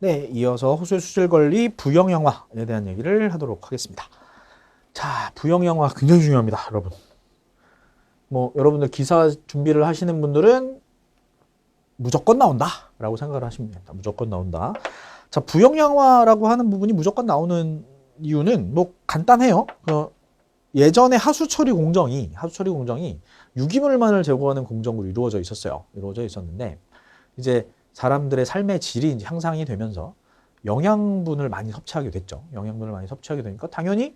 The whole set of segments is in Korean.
네, 이어서 호수의 수질 관리 부영양화에 대한 얘기를 하도록 하겠습니다. 자, 부영양화 굉장히 중요합니다, 여러분. 여러분들 기사 준비를 하시는 분들은 무조건 나온다라고 생각을 하시면 됩니다. 무조건 나온다. 자, 부영양화라고 하는 부분이 무조건 나오는 이유는 간단해요. 예전에 하수 처리 공정이 유기물만을 제거하는 공정으로 이루어져 있었어요. 이루어져 있었는데 이제 사람들의 삶의 질이 이제 향상이 되면서 영양분을 많이 섭취하게 됐죠. 영양분을 많이 섭취하게 되니까 당연히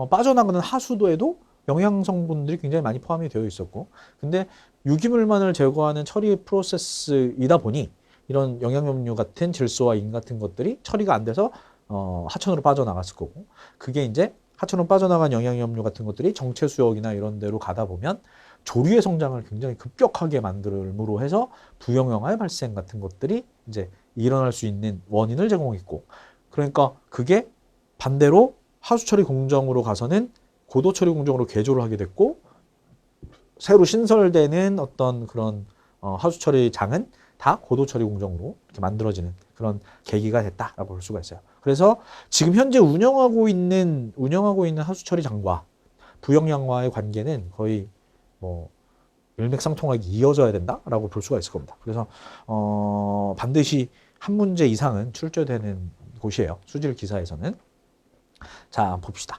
빠져나가는 하수도에도 영양 성분들이 굉장히 많이 포함이 되어 있었고, 근데 유기물만을 제거하는 처리 프로세스이다 보니 이런 영양염류 같은 질소와 인 같은 것들이 처리가 안 돼서 하천으로 빠져나갔을 거고, 그게 이제 하천으로 빠져나간 영양염류 같은 것들이 정체 수역이나 이런 데로 가다 보면 조류의 성장을 굉장히 급격하게 만들므로 해서 부영양화의 발생 같은 것들이 이제 일어날 수 있는 원인을 제공했고, 그러니까 그게 반대로 하수처리 공정으로 가서는 고도처리 공정으로 개조를 하게 됐고, 새로 신설되는 어떤 그런 하수처리 장은 다 고도처리 공정으로 이렇게 만들어지는 그런 계기가 됐다라고 볼 수가 있어요. 그래서 지금 현재 운영하고 있는 하수처리 장과 부영양화의 관계는 거의 일맥상통하게 이어져야 된다라고 볼 수가 있을 겁니다. 그래서 반드시 한 문제 이상은 출제되는 곳이에요. 수질 기사에서는. 자, 봅시다.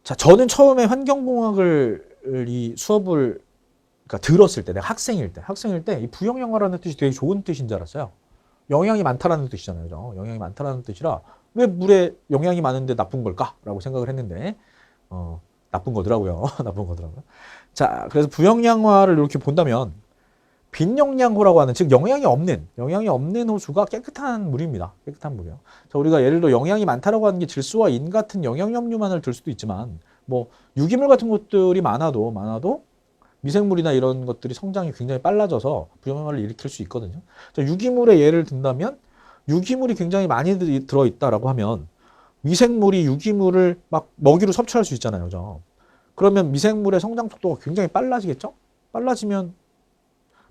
자, 저는 처음에 환경공학을 이 수업을 들었을 때, 내가 학생일 때 이 부영양화라는 뜻이 되게 좋은 뜻인 줄 알았어요. 영양이 많다라는 뜻이잖아요. 영양이 많다라는 뜻이라 왜 물에 영양이 많은데 나쁜 걸까라고 생각을 했는데 나쁜 거더라고요. 나쁜 거더라고요. 자, 그래서 부영양화를 이렇게 본다면 빈영양호라고 하는, 즉 영양이 없는 호수가 깨끗한 물입니다. 깨끗한 물이요. 자, 우리가 예를 들어 영양이 많다라고 하는 게 질소와 인 같은 영양염류만을 들 수도 있지만 유기물 같은 것들이 많아도 미생물이나 이런 것들이 성장이 굉장히 빨라져서 부영양화를 일으킬 수 있거든요. 자, 유기물의 예를 든다면 유기물이 굉장히 많이 들어있다라고 하면 미생물이 유기물을 막 먹이로 섭취할 수 있잖아요. 그죠? 그러면 미생물의 성장 속도가 굉장히 빨라지겠죠? 빨라지면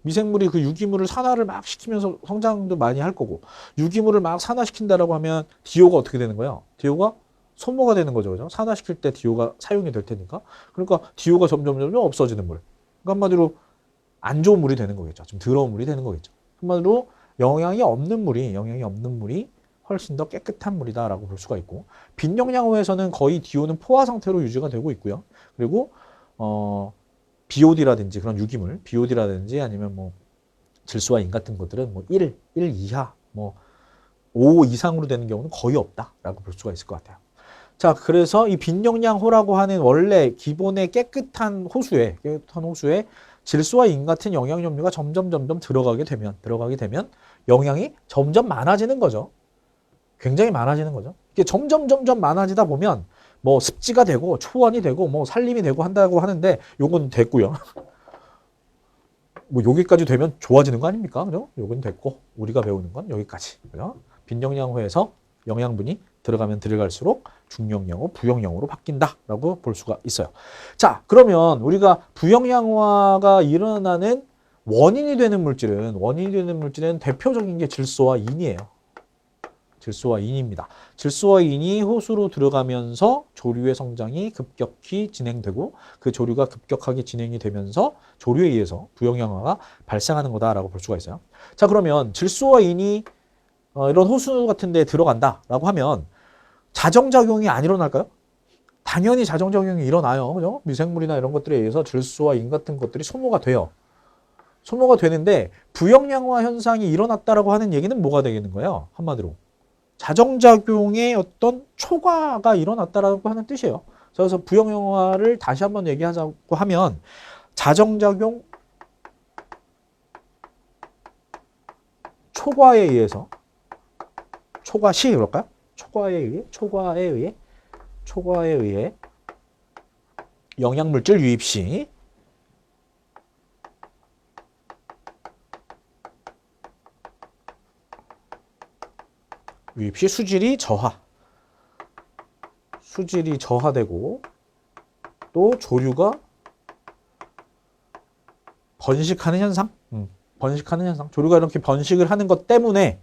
미생물이 그 유기물을 산화를 막 시키면서 성장도 많이 할 거고, 유기물을 막 산화시킨다라고 하면 DO가 어떻게 되는 거예요? DO가 소모가 되는 거죠. 그죠? 산화시킬 때 DO가 사용이 될 테니까. 그러니까 DO가 점점 없어지는 물. 그러니까 한마디로 안 좋은 물이 되는 거겠죠. 좀 더러운 물이 되는 거겠죠. 한마디로 영양이 없는 물이 훨씬 더 깨끗한 물이다라고 볼 수가 있고, 빈영양호에서는 거의 DO는 포화 상태로 유지가 되고 있고요. 그리고 BOD라든지 그런 유기물, BOD라든지 아니면 질소와 인 같은 것들은 1 이하, 5 이상으로 되는 경우는 거의 없다라고 볼 수가 있을 것 같아요. 자, 그래서 이 빈영양호라고 하는 원래 기본의 깨끗한 호수에 질소와 인 같은 영양염류가 점점 들어가게 되면 영양이 점점 많아지는 거죠. 굉장히 많아지는 거죠. 이게 점점 많아지다 보면 습지가 되고 초원이 되고 산림이 되고 한다고 하는데 요건 됐고요. 여기까지 되면 좋아지는 거 아닙니까? 그죠? 요건 됐고 우리가 배우는 건 여기까지. 그죠? 빈영양호에서 영양분이 들어가면 들어갈수록 중영양호, 부영양호로 바뀐다라고 볼 수가 있어요. 자, 그러면 우리가 부영양화가 일어나는 원인이 되는 물질은 대표적인 게 질소와 인이에요. 질소와 인입니다. 질소와 인이 호수로 들어가면서 조류의 성장이 급격히 진행되고, 그 조류가 급격하게 진행이 되면서 조류에 의해서 부영양화가 발생하는 거다라고 볼 수가 있어요. 자, 그러면 질소와 인이 이런 호수 같은 데 들어간다라고 하면 자정작용이 안 일어날까요? 당연히 자정작용이 일어나요. 그죠? 미생물이나 이런 것들에 의해서 질소와 인 같은 것들이 소모가 돼요. 소모가 되는데 부영양화 현상이 일어났다라고 하는 얘기는 뭐가 되겠는 거예요? 한마디로 자정작용의 어떤 초과가 일어났다라고 하는 뜻이에요. 그래서 부영양화를 다시 한번 얘기하자고 하면 자정작용 초과에 의해서, 초과시 그럴까요? 초과에 의해 영양물질 유입 시 수질이 저하되고 또 조류가 번식하는 현상, 조류가 이렇게 번식을 하는 것 때문에